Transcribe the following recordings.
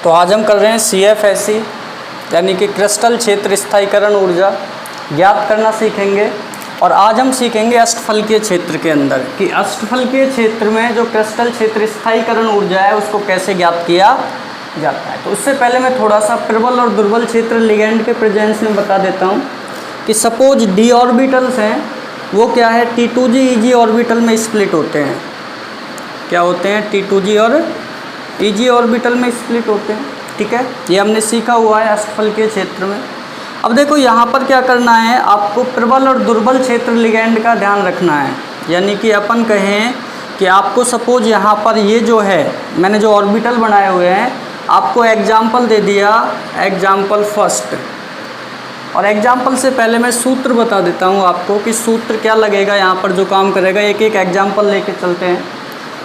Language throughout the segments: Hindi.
तो आज हम कर रहे हैं CFSE यानी कि क्रिस्टल क्षेत्र स्थायीकरण ऊर्जा ज्ञात करना सीखेंगे। और आज हम सीखेंगे अष्टफलकीय क्षेत्र के अंदर कि अष्टफलकीय क्षेत्र में जो क्रिस्टल क्षेत्र स्थायीकरण ऊर्जा है उसको कैसे ज्ञात किया जाता है। तो उससे पहले मैं थोड़ा सा प्रबल और दुर्बल क्षेत्र लिगेंड के प्रेजेंस में बता देता हूँ कि सपोज d ऑर्बिटल्स हैं, वो क्या है T2g Eg ऑर्बिटल में स्प्लिट होते हैं। क्या होते हैं? T2g और Eg ऑर्बिटल में स्प्लिट होते हैं। ठीक है, ये हमने सीखा हुआ है अष्टफलकीय क्षेत्र में। अब देखो यहाँ पर क्या करना है, आपको प्रबल और दुर्बल क्षेत्र लिगेंड का ध्यान रखना है। यानी कि अपन कहें कि आपको सपोज यहाँ पर ये जो है मैंने जो ऑर्बिटल बनाए हुए हैं, आपको एग्जाम्पल दे दिया, एग्जाम्पल फर्स्ट। और एग्जाम्पल से पहले मैं सूत्र बता देता हूँ आपको कि सूत्र क्या लगेगा यहाँ पर जो काम करेगा। एक एक एग्जाम्पल लेके चलते हैं।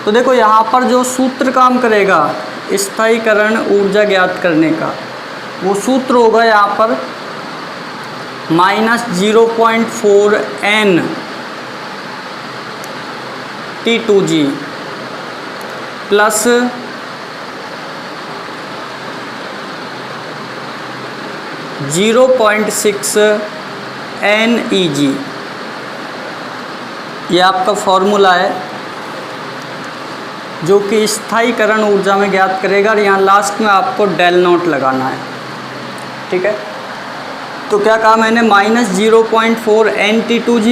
तो देखो यहाँ पर जो सूत्र काम करेगा स्थायीकरण ऊर्जा ज्ञात करने का, वो सूत्र होगा यहाँ पर -0.4 n T2g plus (0.6 n Eg। ये आपका फॉर्मूला है जो कि स्थायीकरण ऊर्जा में ज्ञात करेगा। और यहाँ लास्ट में आपको डेल नॉट लगाना है। ठीक है, तो क्या कहा मैंने, -0.4 n T2g।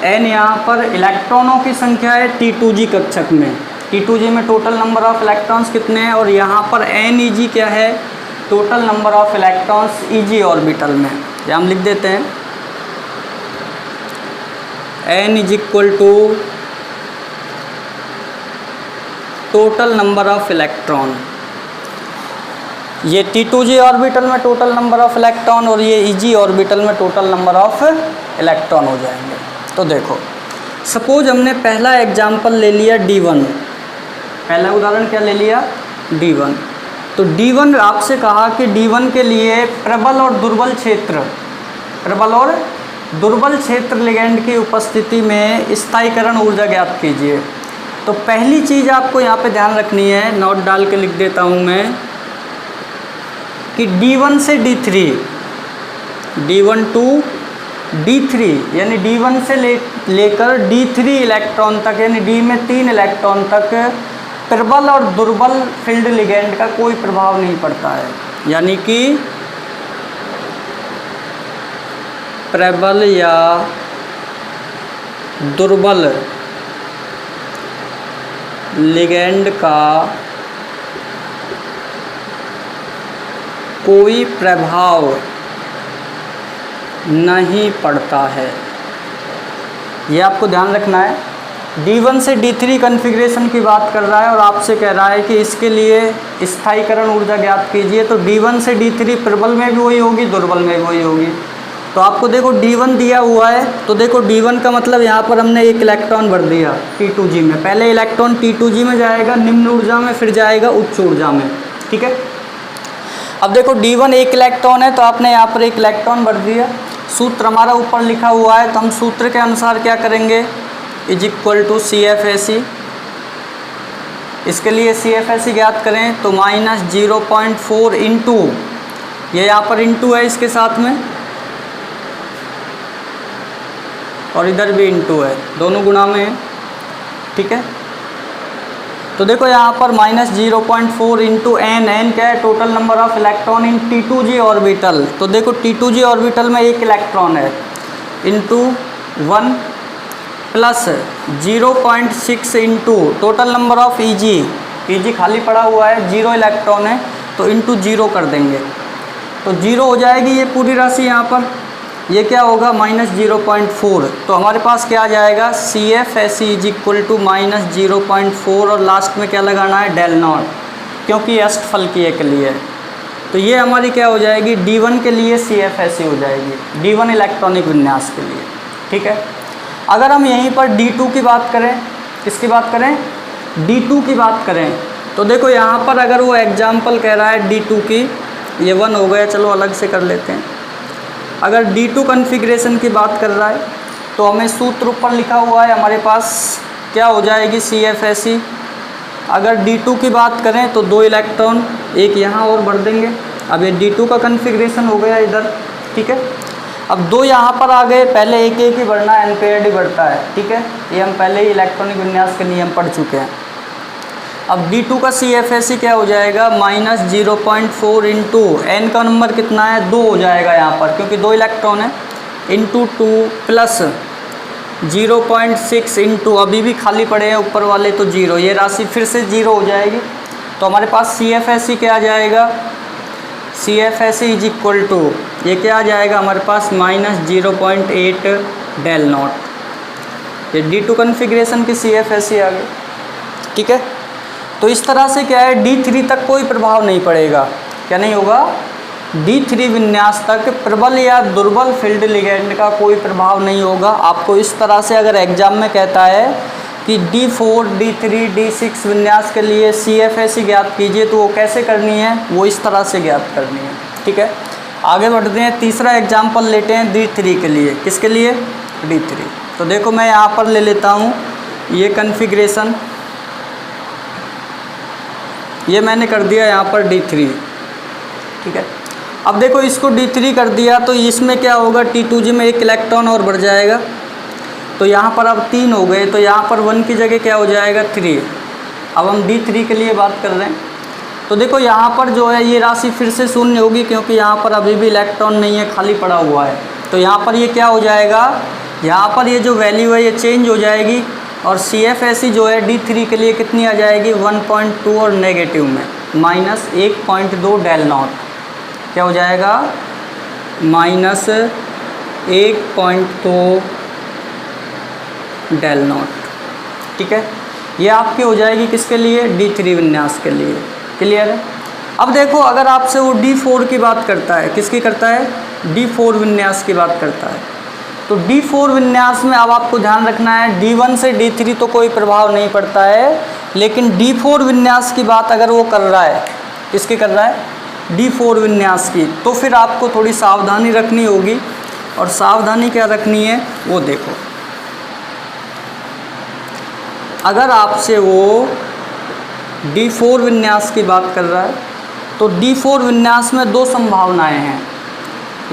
n यहाँ पर इलेक्ट्रॉनों की संख्या है T2g कक्षक में। T2g में टोटल नंबर ऑफ इलेक्ट्रॉन्स कितने हैं, और यहाँ पर n Eg क्या है, total number of electrons Eg orbital में। ये हम लिख देते हैं n = total number of electron. ये T2g ऑर्बिटल में टोटल नंबर ऑफ इलेक्ट्रॉन और ये Eg ऑर्बिटल में टोटल नंबर ऑफ इलेक्ट्रॉन हो जाएंगे। तो देखो सपोज हमने पहला एग्जाम्पल ले लिया D1। पहला उदाहरण क्या ले लिया, D1। तो D1 आपसे कहा कि D1 के लिए प्रबल और दुर्बल क्षेत्र लिगेंड की उपस्थिति में स्थायीकरण ऊर्जा ज्ञात कीजिए। तो पहली चीज़ आपको यहाँ पे ध्यान रखनी है, नोट डाल के लिख देता हूँ मैं, कि D1 से D3, D1 to D3 यानी D1 से लेकर D3 इलेक्ट्रॉन तक, यानी D में 3 इलेक्ट्रॉन तक प्रबल और दुर्बल फील्ड लिगेंड का कोई प्रभाव नहीं पड़ता है। यानी कि प्रबल या दुर्बल लिगेंड का कोई प्रभाव नहीं पड़ता है। ये आपको ध्यान रखना है। D1 से D3 कॉन्फ़िगरेशन की बात कर रहा है और आपसे कह रहा है कि इसके लिए स्थायीकरण ऊर्जा ज्ञात कीजिए। तो D1 से D3 प्रबल में भी वही होगी, दुर्बल में भी वही होगी। तो आपको देखो D1 दिया हुआ है, तो देखो D1 का मतलब यहाँ पर हमने एक इलेक्ट्रॉन भर दिया T2g में। पहले इलेक्ट्रॉन T2g में जाएगा निम्न ऊर्जा में, फिर जाएगा उच्च ऊर्जा में। ठीक है, अब देखो D1 एक इलेक्ट्रॉन है, तो आपने यहाँ पर एक इलेक्ट्रॉन भर दिया। सूत्र हमारा ऊपर लिखा हुआ है, तो हम सूत्र के अनुसार क्या करेंगे, = CFSE। इसके लिए CFSE ज्ञात करें तो -0.4 इंटू, ये यहाँ पर इंटू है इसके साथ में, और इधर भी इंटू है, दोनों गुणा में है। ठीक है, तो देखो यहाँ पर -0.4 इंटू n क्या है, total number of electron in T2g orbital. तो देखो T2g ऑर्बिटल में एक इलेक्ट्रॉन है, into 1 plus 0.6 into total number of Eg खाली पड़ा हुआ है, 0 इलेक्ट्रॉन है, तो इंटू 0 कर देंगे तो 0 हो जाएगी ये पूरी राशि। यहाँ पर ये क्या होगा, -0.4। तो हमारे पास क्या आ जाएगा, CFSE = -0.4, और लास्ट में क्या लगाना है, डेल नॉट, क्योंकि अष्टफलकीय के लिए। तो ये हमारी क्या हो जाएगी, D1 के लिए CFSE हो जाएगी, D1 इलेक्ट्रॉनिक विन्यास के लिए। ठीक है, अगर हम यहीं पर D2 की बात करें, किसकी बात करें, D2 की बात करें, तो देखो यहाँ पर अगर वो एग्जाम्पल कह रहा है D2 की, ये 1 हो गया, चलो अलग से कर लेते हैं। अगर D2 कॉन्फ़िगरेशन की बात कर रहा है तो हमें सूत्र ऊपर लिखा हुआ है हमारे पास, क्या हो जाएगी CFSE। अगर D2 की बात करें तो 2 इलेक्ट्रॉन एक यहाँ और भर देंगे। अब ये D2 का कन्फिग्रेशन हो गया इधर, ठीक है। अब 2 यहाँ पर आ गए, पहले एक ही बढ़ना है, एन-पेयर्ड ही बढ़ता है, ठीक है। ये हम पहले ही इलेक्ट्रॉनिक विन्यास के नियम पढ़ चुके हैं। अब D2 का CFSE क्या हो जाएगा, -0.4 इंटू एन का नंबर कितना है 2 हो जाएगा यहाँ पर, क्योंकि 2 इलेक्ट्रॉन है, इंटू 2 प्लस 0.6 इंटू अभी भी खाली पड़े हैं ऊपर वाले तो 0, ये राशि फिर से 0 हो जाएगी। तो हमारे पास CFSE क्या आ जाएगा, CFSE इज इक्वल टू, ये क्या आ जाएगा हमारे पास -0.8 डेल नॉट। ये D2 कन्फिग्रेशन की CFSE आ गई, ठीक है। तो इस तरह से क्या है, D3 तक कोई प्रभाव नहीं पड़ेगा, क्या नहीं होगा, D3 विन्यास तक प्रबल या दुर्बल फील्ड लिगेंड का कोई प्रभाव नहीं होगा। आपको इस तरह से अगर एग्जाम में कहता है कि D4, D3, D6 विन्यास के लिए CFSE ज्ञात कीजिए, तो वो कैसे करनी है, वो इस तरह से ज्ञात करनी है, ठीक है। आगे बढ़ते हैं, तीसरा एग्जाम्पल लेते हैं D3 के लिए। किसके लिए, D3। तो देखो मैं यहाँ पर ले लेता हूँ ये कन्फिग्रेशन, ये मैंने कर दिया यहाँ पर D3, ठीक है। अब देखो इसको D3 कर दिया तो इसमें क्या होगा, T2G में 1 इलेक्ट्रॉन और बढ़ जाएगा, तो यहाँ पर अब 3 हो गए, तो यहाँ पर 1 की जगह क्या हो जाएगा 3। अब हम D3 के लिए बात कर रहे हैं, तो देखो यहाँ पर जो है ये राशि फिर से शून्य होगी, क्योंकि यहाँ पर अभी भी इलेक्ट्रॉन नहीं है, खाली पड़ा हुआ है। तो यहाँ पर ये क्या हो जाएगा, यहाँ पर ये जो वैल्यू है ये चेंज हो जाएगी, और CFSE जो है D3 के लिए कितनी आ जाएगी 1.2 और नेगेटिव में -1.2 डेल नॉट, क्या हो जाएगा -1.2 डेल नॉट, ठीक है। ये आपकी हो जाएगी किसके लिए, D3 विन्यास के लिए, क्लियर है। अब देखो अगर आपसे वो D4 की बात करता है, किसकी करता है, D4 विन्यास की बात करता है, तो D4 विन्यास में अब आपको ध्यान रखना है D1 से D3 तो कोई प्रभाव नहीं पड़ता है, लेकिन D4 विन्यास की बात अगर वो कर रहा है, किसकी कर रहा है, D4 विन्यास की, तो फिर आपको थोड़ी सावधानी रखनी होगी। और सावधानी क्या रखनी है वो देखो, अगर आपसे वो D4 विन्यास की बात कर रहा है तो D4 विन्यास में 2 संभावनाएं हैं,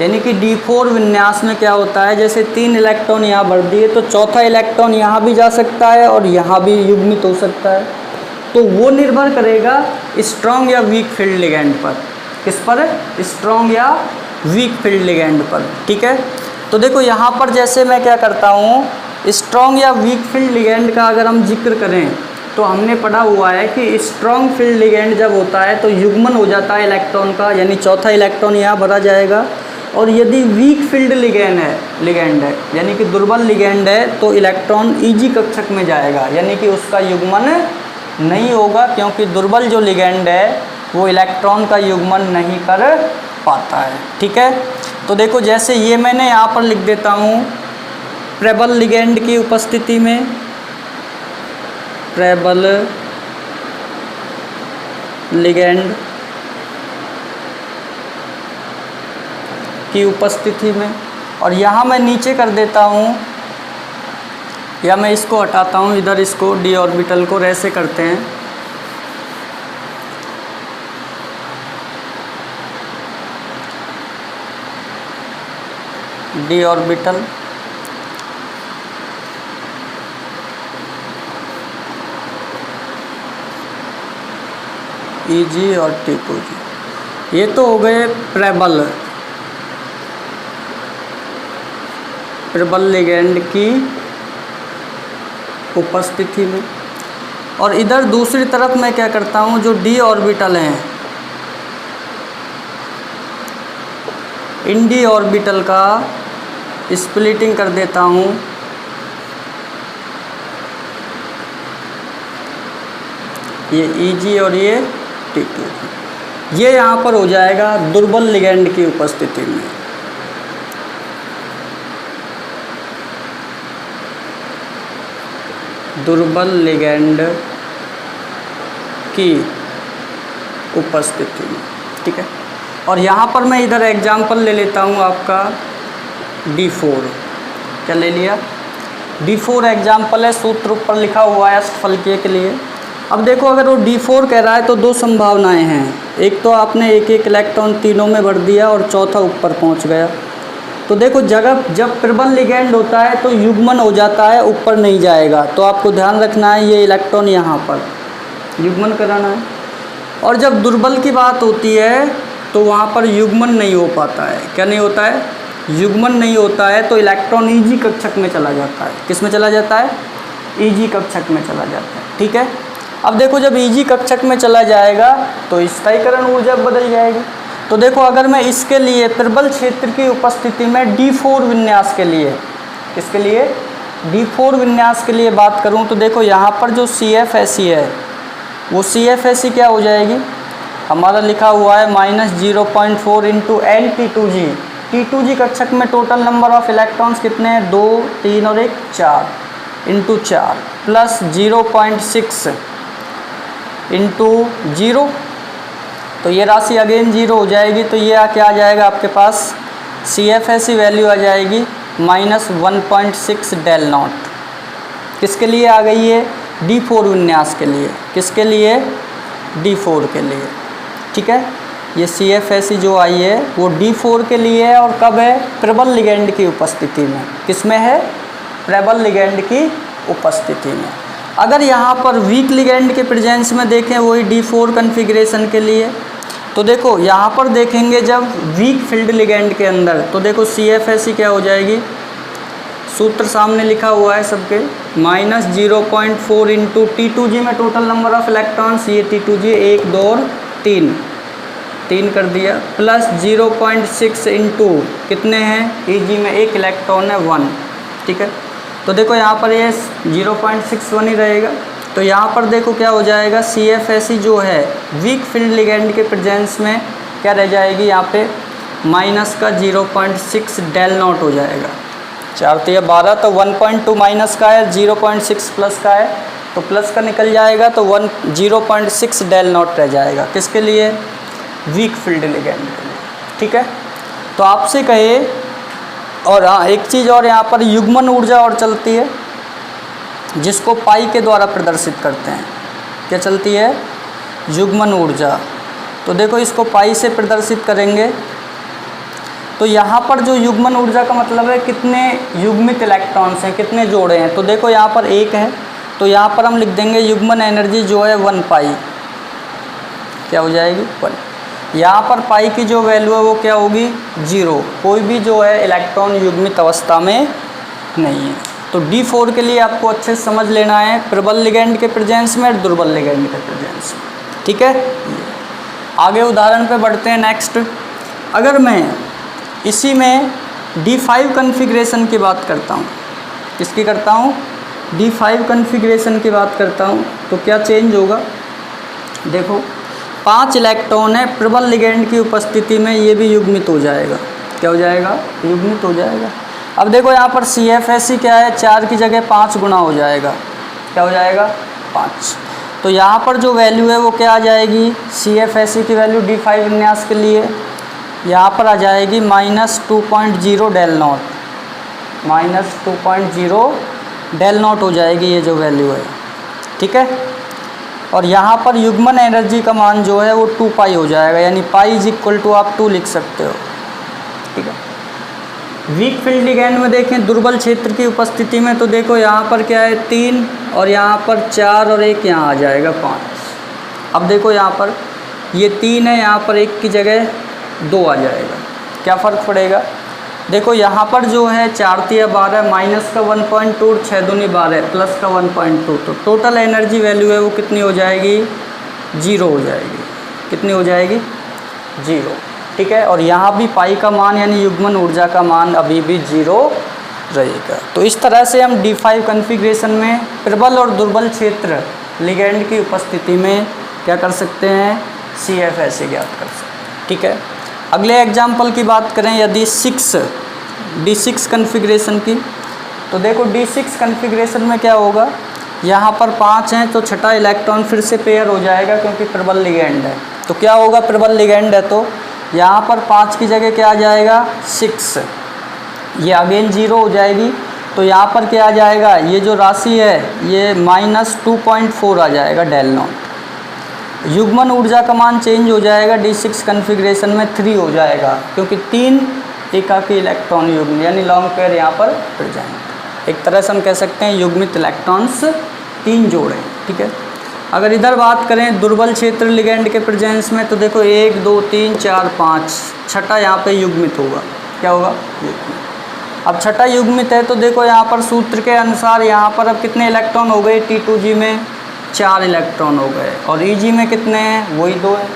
यानी कि D4 विन्यास में क्या होता है, जैसे 3 इलेक्ट्रॉन यहाँ बढ़ दिए तो चौथा इलेक्ट्रॉन यहाँ भी जा सकता है और यहाँ भी युग्मित हो सकता है। तो वो निर्भर करेगा स्ट्रॉन्ग या वीक फील्ड लिगेंड पर, किस पर, स्ट्रॉन्ग या वीक फील्ड लिगेंड पर, ठीक है। तो देखो यहाँ पर जैसे मैं क्या करता हूँ, स्ट्रॉन्ग या वीक फील्ड लिगेंड का अगर हम जिक्र करें तो हमने पढ़ा हुआ है कि स्ट्रॉन्ग फील्ड लिगेंड जब होता है तो युग्मन हो जाता है इलेक्ट्रॉन का, यानी चौथा इलेक्ट्रॉन यहाँ भरा जाएगा। और यदि वीक फील्ड लिगेंड है यानी कि दुर्बल लिगेंड है, तो इलेक्ट्रॉन EG कक्षक में जाएगा, यानी कि उसका युग्मन नहीं होगा, क्योंकि दुर्बल जो लिगेंड है वो इलेक्ट्रॉन का युग्मन नहीं कर पाता है, ठीक है। तो देखो जैसे ये मैंने यहाँ पर लिख देता हूँ, प्रबल लिगेंड की उपस्थिति में, प्रबल लिगेंड की उपस्थिति में, और यहाँ मैं नीचे कर देता हूँ, या मैं इसको हटाता हूँ इधर, इसको d ऑर्बिटल को ऐसे करते हैं, d ऑर्बिटल EG और T2G, ये तो हो गए प्रबल लिगेंड की उपस्थिति में। और इधर दूसरी तरफ मैं क्या करता हूँ, जो d ऑर्बिटल हैं, इन d ऑर्बिटल का स्प्लिटिंग कर देता हूँ, ये EG और ये T2G, ये यहाँ पर हो जाएगा दुर्बल लिगेंड की उपस्थिति में। दुर्बल लिगेंड की उपस्थिति में, ठीक है। और यहाँ पर मैं इधर एग्जाम्पल ले लेता हूँ आपका D4, क्या ले लिया, D4 एग्जाम्पल है, सूत्र ऊपर लिखा हुआ है अष्टफलकीय के लिए, अब देखो अगर वो D4 कह रहा है तो दो संभावनाएं हैं, एक तो आपने एक एक इलेक्ट्रॉन तीनों में भर दिया और चौथा ऊपर पहुंच गया। तो देखो जब प्रबल लिगैंड होता है तो युग्मन हो जाता है, ऊपर नहीं जाएगा। तो आपको ध्यान रखना है ये इलेक्ट्रॉन यहाँ पर युग्मन कराना है। और जब दुर्बल की बात होती है तो वहाँ पर युग्मन नहीं हो पाता है। क्या नहीं होता है? युग्मन नहीं होता है, तो इलेक्ट्रॉन ईजी कक्षक में चला जाता है। किस में चला जाता है? ईजी कक्षक में चला जाता है। ठीक है। अब देखो जब ईजी कक्षक में चला जाएगा तो स्थायीकरण ऊर्जा बदल जाएगी। तो देखो अगर मैं इसके लिए प्रबल क्षेत्र की उपस्थिति में D4 विन्यास के लिए, इसके लिए D4 विन्यास के लिए बात करूं तो देखो यहाँ पर जो CFSE है वो CFSE क्या हो जाएगी? हमारा लिखा हुआ है -0.4 इंटू N T2G। T2G कक्षक में टोटल नंबर ऑफ इलेक्ट्रॉन्स कितने हैं? 2, 3 और 1 4 इंटू 4 प्लस 0.6 इंटू 0, तो ये राशि अगेन 0 हो जाएगी। तो ये क्या आ जाएगा आपके पास? CFSE वैल्यू आ जाएगी -1.6 डेल नॉट। किसके लिए आ गई है? D4 विन्यास के लिए। किसके लिए? D4 के लिए। ठीक है। ये CFSE जो आई है वो D4 के लिए है, और कब है? प्रबल लिगैंड की उपस्थिति में। किसमें है? प्रबल लिगैंड की उपस्थिति में। अगर यहाँ पर वीक लिगैंड के प्रेजेंस में देखें वही D4 कन्फिग्रेशन के लिए, तो देखो यहाँ पर देखेंगे जब वीक फील्ड लिगैंड के अंदर, तो देखो CFSE क्या हो जाएगी? सूत्र सामने लिखा हुआ है सबके, -0.4 इंटू T2G में टोटल नंबर ऑफ इलेक्ट्रॉन्स, ये T2G 1, 2 और 3 कर दिया, प्लस 0.6 इंटू कितने हैं? EG में एक इलेक्ट्रॉन है 1। ठीक है। तो देखो यहाँ पर ये 0.61 ही रहेगा। तो यहाँ पर देखो क्या हो जाएगा? CFSE जो है वीक फील्ड लिगैंड के प्रेजेंस में क्या रह जाएगी? यहाँ पे माइनस का 0.6 डेल नॉट हो जाएगा। 4 तो ये 12, तो 1.2 माइनस का है, 0.6 प्लस का है, तो प्लस का निकल जाएगा, तो 0.6 डेल नॉट रह जाएगा। किसके लिए? वीक फील्ड लिगैंड के लिए। ठीक है। तो आपसे कहे, और हाँ एक चीज़ और, यहाँ पर युग्मन ऊर्जा और चलती है जिसको पाई के द्वारा प्रदर्शित करते हैं। क्या चलती है? युग्मन ऊर्जा। तो देखो इसको पाई से प्रदर्शित करेंगे तो यहाँ पर जो युग्मन ऊर्जा का मतलब है कितने युग्मित इलेक्ट्रॉन्स हैं, कितने जोड़े हैं। तो देखो यहाँ पर 1 है, तो यहाँ पर हम लिख देंगे युग्मन एनर्जी जो है 1 पाई। क्या हो जाएगी? 1। यहाँ पर पाई की जो वैल्यू है वो क्या होगी? 0। कोई भी जो है इलेक्ट्रॉन युग्मित अवस्था में नहीं है। तो D4 के लिए आपको अच्छे से समझ लेना है प्रबल लिगैंड के प्रेजेंस में और दुर्बल लिगैंड के प्रेजेंस में। ठीक है। आगे उदाहरण पे बढ़ते हैं। नेक्स्ट, अगर मैं इसी में D5 कन्फिग्रेशन की बात करता हूँ, किसकी करता हूँ? D5 कन्फिग्रेशन की बात करता हूँ, तो क्या चेंज होगा? देखो 5 इलेक्ट्रॉन है, प्रबल लिगैंड की उपस्थिति में ये भी युग्मित हो जाएगा। क्या हो जाएगा? युग्मित हो जाएगा। अब देखो यहाँ पर CFSE क्या है? 4 की जगह 5 गुना हो जाएगा। क्या हो जाएगा? 5। तो यहाँ पर जो वैल्यू है वो क्या आ जाएगी? CFSE की वैल्यू D5 विन्यास के लिए यहाँ पर आ जाएगी -2.0 डेल नॉट, -2.0 डेल नॉट हो जाएगी ये जो वैल्यू है। ठीक है। और यहाँ पर युग्मन एनर्जी का मान जो है वो 2 पाई हो जाएगा, यानी पाई इज इक्वल टू आप 2 लिख सकते हो। ठीक है। वीक फील्ड लिगैंड में देखें दुर्बल क्षेत्र की उपस्थिति में, तो देखो यहाँ पर क्या है? 3 और यहाँ पर 4 और 1 यहाँ आ जाएगा 5। अब देखो यहाँ पर ये 3 है, यहाँ पर 1 की जगह 2 आ जाएगा। क्या फ़र्क पड़ेगा? देखो यहाँ पर जो है 4 तिया 12, माइनस का 1.2, 6 दूनी 12, प्लस का 1.2, तो टोटल एनर्जी वैल्यू है वो कितनी हो जाएगी? 0 हो जाएगी। कितनी हो जाएगी? 0। ठीक है। और यहाँ भी पाई का मान यानी युग्मन ऊर्जा का मान अभी भी 0 रहेगा। तो इस तरह से हम D5 कन्फिग्रेशन में प्रबल और दुर्बल क्षेत्र लिगैंड की उपस्थिति में क्या कर सकते हैं? CFSE ज्ञात कर सकते हैं। ठीक है। अगले एग्जाम्पल की बात करें यदि D6 कन्फिग्रेशन की, तो देखो D6 कन्फिग्रेशन में क्या होगा? यहाँ पर 5 हैं तो छठा इलेक्ट्रॉन फिर से पेयर हो जाएगा क्योंकि प्रबल लिगैंड है। तो क्या होगा? प्रबल लिगैंड है तो यहाँ पर 5 की जगह क्या आ जाएगा? 6। ये अगेन 0 हो जाएगी। तो यहाँ पर क्या आ जाएगा, ये जो राशि है ये -2.4 आ जाएगा डेल नॉट। युग्मन ऊर्जा का मान चेंज हो जाएगा D6 कन्फिग्रेशन में 3 हो जाएगा, क्योंकि 3 एकाकी इलेक्ट्रॉन युग्म यानी लॉन्ग पेयर यहाँ पर प्रेजेंट। एक तरह से हम कह सकते हैं युग्मित इलेक्ट्रॉन्स 3 जोड़े, ठीक है। अगर इधर बात करें दुर्बल क्षेत्र लिगेंड के प्रेजेंस में, तो देखो 1 2 3 4 5, छठा यहाँ पे युग्मित होगा। क्या होगा? युग्मित। अब छठा युग्मित है तो देखो यहाँ पर सूत्र के अनुसार यहाँ पर अब कितने इलेक्ट्रॉन हो गए, T2G में 4 इलेक्ट्रॉन हो गए, और EG में कितने हैं, वही 2 है।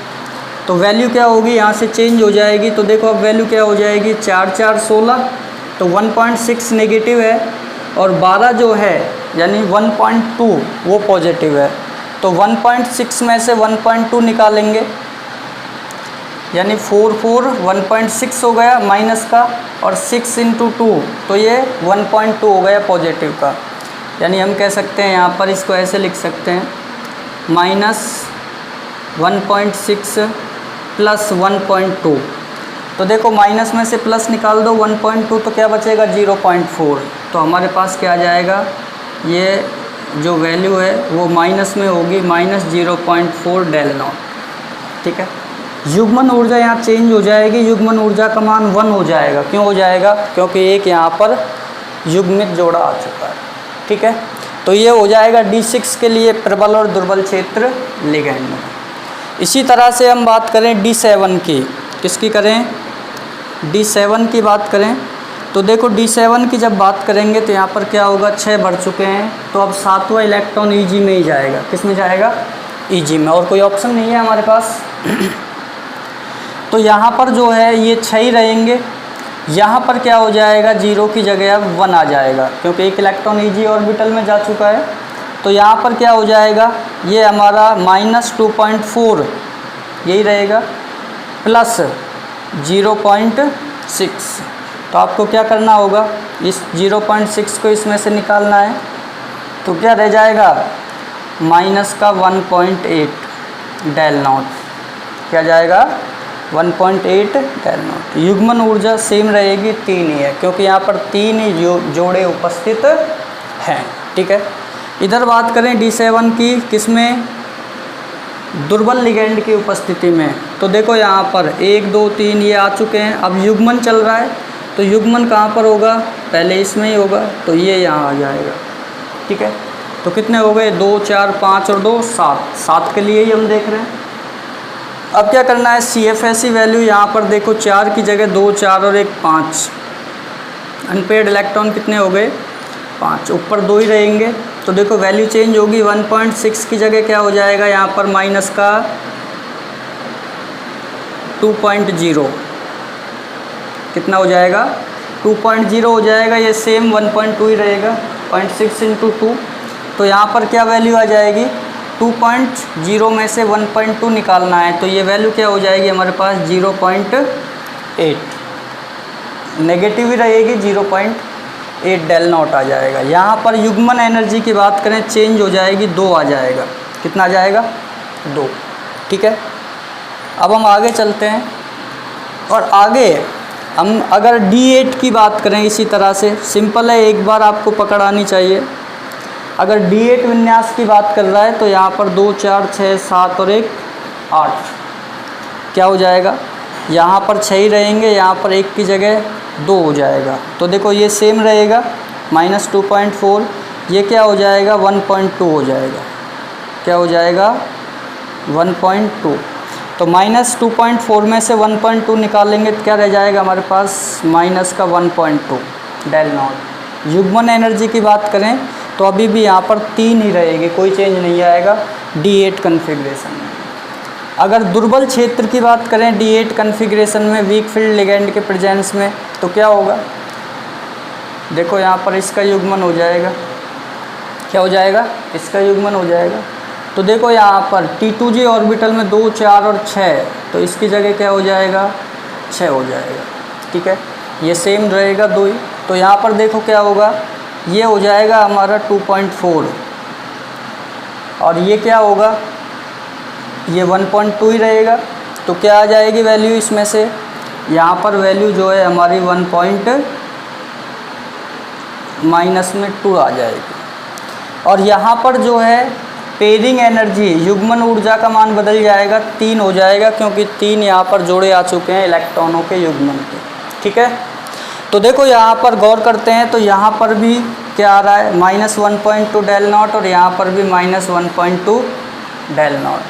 तो वैल्यू क्या होगी, यहाँ से चेंज हो जाएगी। तो देखो अब वैल्यू क्या हो जाएगी, 4 4 16, तो 1.6 नेगेटिव है, और 12 जो है यानी 1.2 वो पॉजिटिव है। तो 1.6 में से 1.2 निकालेंगे, यानी 4 4 1.6 हो गया माइनस का, और 6 × 2 तो ये 1.2 हो गया पॉजिटिव का। यानी हम कह सकते हैं यहाँ पर इसको ऐसे लिख सकते हैं, -1.6 + 1.2। तो देखो माइनस में से प्लस निकाल दो 1.2, तो क्या बचेगा 0.4। तो हमारे पास क्या आ जाएगा, ये जो वैल्यू है वो माइनस में होगी, -0.4 डेल नॉट, ठीक है। युग्मन ऊर्जा यहाँ चेंज हो जाएगी, युग्मन ऊर्जा का मान 1 हो जाएगा। क्यों हो जाएगा, क्योंकि एक यहाँ पर युग्मित जोड़ा आ चुका है, ठीक है। तो ये हो जाएगा D6 के लिए प्रबल और दुर्बल क्षेत्र लिगेंड में। इसी तरह से हम बात करें D7 की, किसकी करें, D7 की बात करें, तो देखो D7 की जब बात करेंगे तो यहाँ पर क्या होगा, 6 बढ़ चुके हैं, तो अब 7वां इलेक्ट्रॉन EG में ही जाएगा। किस में जाएगा, EG में, और कोई ऑप्शन नहीं है हमारे पास। तो यहाँ पर जो है ये 6 ही रहेंगे। यहाँ पर क्या हो जाएगा, 0 की जगह अब 1 आ जाएगा, क्योंकि एक इलेक्ट्रॉन EG ऑर्बिटल में जा चुका है। तो यहाँ पर क्या हो जाएगा, ये हमारा -2.4 यही रहेगा, प्लस 0.6। तो आपको क्या करना होगा, इस 0.6 को इसमें से निकालना है। तो क्या रह जाएगा, -1.8 डेल नॉट। क्या जाएगा, 1.8 डेल नॉट। युग्मन ऊर्जा सेम रहेगी, 3 ही है, क्योंकि यहाँ पर 3 ही जोड़े उपस्थित हैं, ठीक है। इधर बात करें D7 की, किसमें, दुर्बल लिगेंड की उपस्थिति में। तो देखो यहाँ पर 1 2 3 ये आ चुके हैं। अब युग्मन चल रहा है, तो युग्मन कहाँ पर होगा, पहले इसमें ही होगा, तो ये यहाँ आ जाएगा, ठीक है। तो कितने हो गए, 2 4 5 और 2 7, 7 के लिए ही हम देख रहे हैं। अब क्या करना है, CFSE वैल्यू यहाँ पर देखो 4 की जगह 2 4 और 1 5, अनपेड इलेक्ट्रॉन कितने हो गए, 5, ऊपर 2 ही रहेंगे। तो देखो वैल्यू चेंज होगी, 1.6 की जगह क्या हो जाएगा, यहाँ पर माइनस का 2.0, कितना हो जाएगा, 2.0 हो जाएगा। ये सेम 1.2 ही रहेगा, 0.6 × 2। तो यहाँ पर क्या वैल्यू आ जाएगी, 2.0 में से 1.2 निकालना है, तो ये वैल्यू क्या हो जाएगी हमारे पास, 0.8, नेगेटिव ही रहेगी, 0.8 डेल नॉट आ जाएगा। यहाँ पर युग्मन एनर्जी की बात करें, चेंज हो जाएगी, 2 आ जाएगा। कितना आ जाएगा, 2, ठीक है। अब हम आगे चलते हैं, और आगे हम अगर D8 की बात करें, इसी तरह से सिंपल है, एक बार आपको पकड़ आनी चाहिए। अगर D8 विन्यास की बात कर रहा है, तो यहाँ पर 2 4 6 7 और 1 8, क्या हो जाएगा, यहाँ पर 6 ही रहेंगे, यहाँ पर 1 की जगह 2 हो जाएगा। तो देखो ये सेम रहेगा, -2.4, ये क्या हो जाएगा, 1.2 हो जाएगा। क्या हो जाएगा, 1.2। तो -2.4 में से 1.2 निकालेंगे तो क्या रह जाएगा हमारे पास, -1.2 डेल नॉट। युग्मन एनर्जी की बात करें तो अभी भी यहाँ पर 3 ही रहेगी, कोई चेंज नहीं आएगा D8 कन्फिग्रेशन में। अगर दुर्बल क्षेत्र की बात करें D8 कन्फिग्रेशन में, वीक फील्ड लिगेंड के प्रेजेंस में, तो क्या होगा, देखो यहाँ पर इसका युग्मन हो जाएगा। क्या हो जाएगा, इसका युग्मन हो जाएगा। तो देखो यहाँ पर T2G ऑर्बिटल में 2 4 और 6, तो इसकी जगह क्या हो जाएगा, 6 हो जाएगा, ठीक है। ये सेम रहेगा 2 ही। तो यहाँ पर देखो क्या होगा, ये हो जाएगा हमारा 2.4, और ये क्या होगा, ये 1.2 ही रहेगा। तो क्या आ जाएगी वैल्यू इसमें से, यहाँ पर वैल्यू जो है हमारी माइनस में 2 आ जाएगी। और यहाँ पर जो है पेयरिंग एनर्जी युग्मन ऊर्जा का मान बदल जाएगा, 3 हो जाएगा, क्योंकि 3 यहाँ पर जोड़े आ चुके हैं इलेक्ट्रॉनों के युग्मन के। ठीक है, तो देखो यहाँ पर गौर करते हैं तो यहाँ पर भी क्या आ रहा है, -1.2 डेल नॉट, और यहाँ पर भी -1.2 डेल नॉट।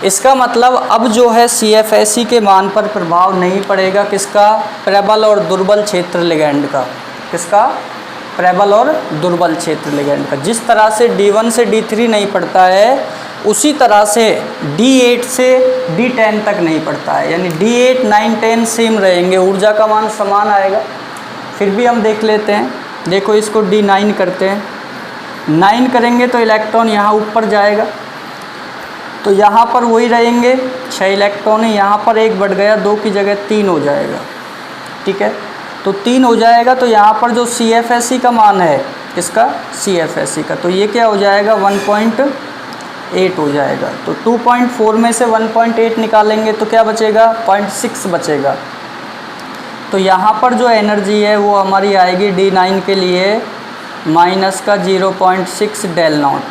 इसका मतलब अब जो है CFSE के मान पर प्रभाव नहीं पड़ेगा, किसका, प्रबल और दुर्बल क्षेत्र लिगैंड का। किसका, प्रबल और दुर्बल क्षेत्र लिगैंड का। जिस तरह से D1 से D3 नहीं पड़ता है, उसी तरह से D8 से D10 तक नहीं पड़ता है, यानी D8, 9, 10 सेम रहेंगे, ऊर्जा का मान समान आएगा। फिर भी हम देख लेते हैं, देखो इसको D9 करते हैं, 9 करेंगे तो इलेक्ट्रॉन यहाँ ऊपर जाएगा, तो यहाँ पर वही रहेंगे 6 इलेक्ट्रॉन है, यहाँ पर 1 बढ़ गया, 2 की जगह 3 हो जाएगा। ठीक है, तो 3 हो जाएगा, तो यहाँ पर जो CFSE का मान है, इसका CFSE का, तो ये क्या हो जाएगा, 1.8 हो जाएगा। तो 2.4 में से 1.8 निकालेंगे तो क्या बचेगा, 0.6 बचेगा। तो यहाँ पर जो एनर्जी है वो हमारी आएगी D9 के लिए माइनस का 0.6 del naught.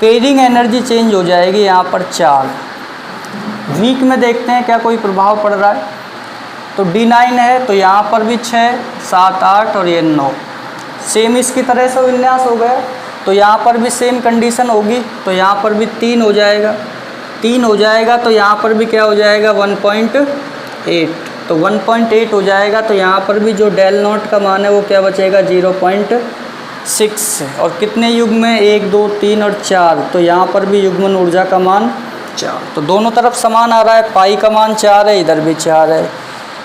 Pairing energy change हो जाएगी यहाँ पर 4। वीक में देखते हैं क्या कोई प्रभाव पड़ रहा है, तो D9 है तो यहाँ पर भी 6, 7, 8 और ये 9, सेम इसकी तरह से विन्यास हो गया। तो यहाँ पर भी सेम कंडीशन होगी, तो यहाँ पर भी 3 हो जाएगा, 3 हो जाएगा, तो यहाँ पर भी क्या हो जाएगा, 1.8, तो 1.8 हो जाएगा। तो यहाँ पर भी जो डेल नॉट का मान है वो क्या बचेगा, 0.6। और कितने युग्म में, 1, 2, 3 और 4, तो यहाँ पर भी युग्मन ऊर्जा का मान 4, तो दोनों तरफ समान आ रहा है। पाई का मान 4 है, इधर भी 4 है।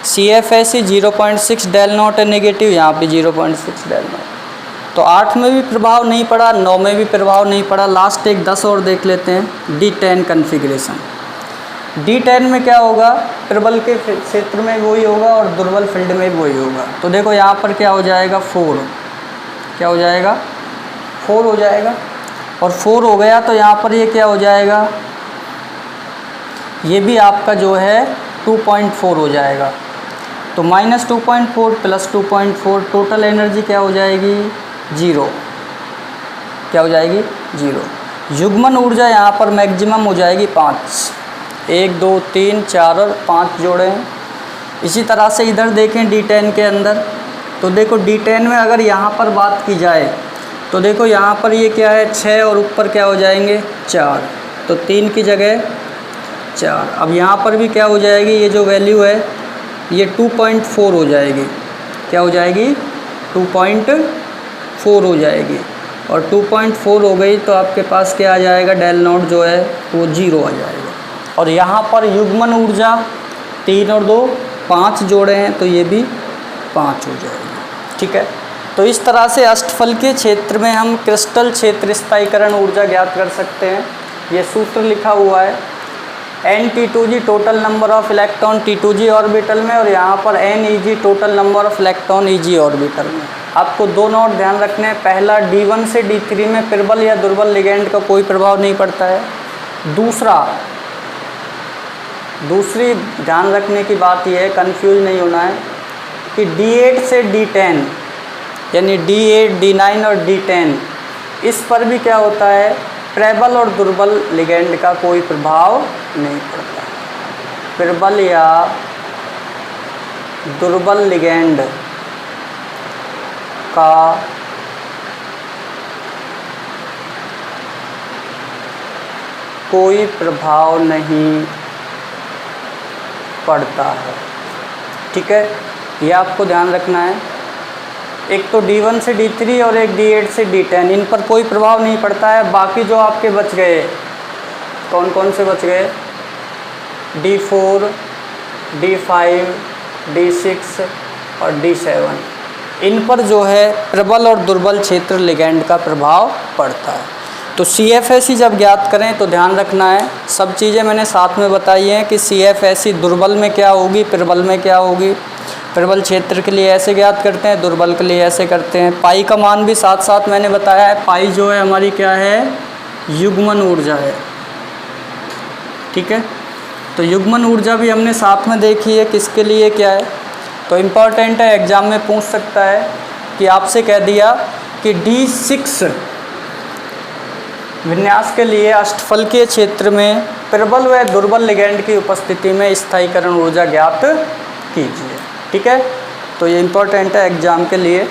CFSE 0.6 डेल नॉट है नेगेटिव, यहाँ पे 0.6 डेल नॉट। तो 8 में भी प्रभाव नहीं पड़ा, 9 में भी प्रभाव नहीं पड़ा। लास्ट एक 10 और देख लेते हैं, D10 कन्फिग्रेशन। D10 में क्या होगा, प्रबल के क्षेत्र में वही होगा और दुर्बल फील्ड में वही होगा। तो देखो यहाँ पर क्या हो जाएगा, 4, क्या हो जाएगा, 4 हो जाएगा। और 4 हो गया तो यहाँ पर ये क्या हो जाएगा, ये भी आपका जो है 2.4 हो जाएगा। तो -2.4 + 2.4, टोटल एनर्जी क्या हो जाएगी, 0। क्या हो जाएगी, 0। युग्मन ऊर्जा यहाँ पर मैक्सिमम हो जाएगी 5, 1, 2, 3, 4 और 5 जोड़े हैं। इसी तरह से इधर देखें D10 के अंदर, तो देखो D10 में अगर यहाँ पर बात की जाए तो देखो यहाँ पर ये क्या है, 6 और ऊपर क्या हो जाएंगे, 4, तो 3 की जगह 4। अब यहाँ पर भी क्या हो जाएगी, ये जो वैल्यू है ये 2.4 हो जाएगी। क्या हो जाएगी, 2.4 हो जाएगी। और 2.4 हो गई तो आपके पास क्या आ जाएगा, डेल नॉट जो है वो 0 आ जाएगा। और यहाँ पर युग्मन ऊर्जा 3 और 2 5 जोड़े हैं, तो ये भी 5 हो जाएगा। ठीक है, तो इस तरह से अष्टफल के क्षेत्र में हम क्रिस्टल क्षेत्र स्थायीकरण ऊर्जा ज्ञात कर सकते हैं। ये सूत्र लिखा हुआ है, NT2G total number of electron T2G orbital में, और यहाँ पर NEG total number of electron EG orbital में। आपको 2 नोट ध्यान रखने हैं, पहला D1 से D3 में प्रबल या दुर्बल लिगैंड का कोई प्रभाव नहीं पड़ता है। दूसरी ध्यान रखने की बात यह है, कन्फ्यूज नहीं होना है, कि D8 से D10 यानी D8, D9 और D10, इस पर भी क्या होता है, प्रबल और दुर्बल लिगैंड का कोई प्रभाव नहीं पड़ता। प्रबल या दुर्बल लिगैंड का कोई प्रभाव नहीं पड़ता है। ठीक है, ये आपको ध्यान रखना है। एक तो D1 से D3 और एक D8 से D10, इन पर कोई प्रभाव नहीं पड़ता है। बाकी जो आपके बच गए, कौन कौन से बच गए, D4, D5, D6 और D7, इन पर जो है प्रबल और दुर्बल क्षेत्र लिगैंड का प्रभाव पड़ता है। तो CFSE जब ज्ञात करें तो ध्यान रखना है, सब चीज़ें मैंने साथ में बताई हैं कि CFSE दुर्बल में क्या होगी, प्रबल में क्या होगी। प्रबल क्षेत्र के लिए ऐसे ज्ञात करते हैं, दुर्बल के लिए ऐसे करते हैं। पाई का मान भी साथ साथ मैंने बताया है। पाई जो है हमारी क्या है, युग्मन ऊर्जा है। ठीक है, तो युग्मन ऊर्जा भी हमने साथ में देखी है, किसके लिए क्या है। तो इम्पॉर्टेंट है, एग्ज़ाम में पूछ सकता है कि आपसे कह दिया कि D6 विन्यास के लिए अष्टफलकीय क्षेत्र में प्रबल व दुर्बल लिगैंड की उपस्थिति में स्थायीकरण ऊर्जा ज्ञात कीजिए। ठीक है, तो ये इम्पोर्टेंट है एग्जाम के लिए।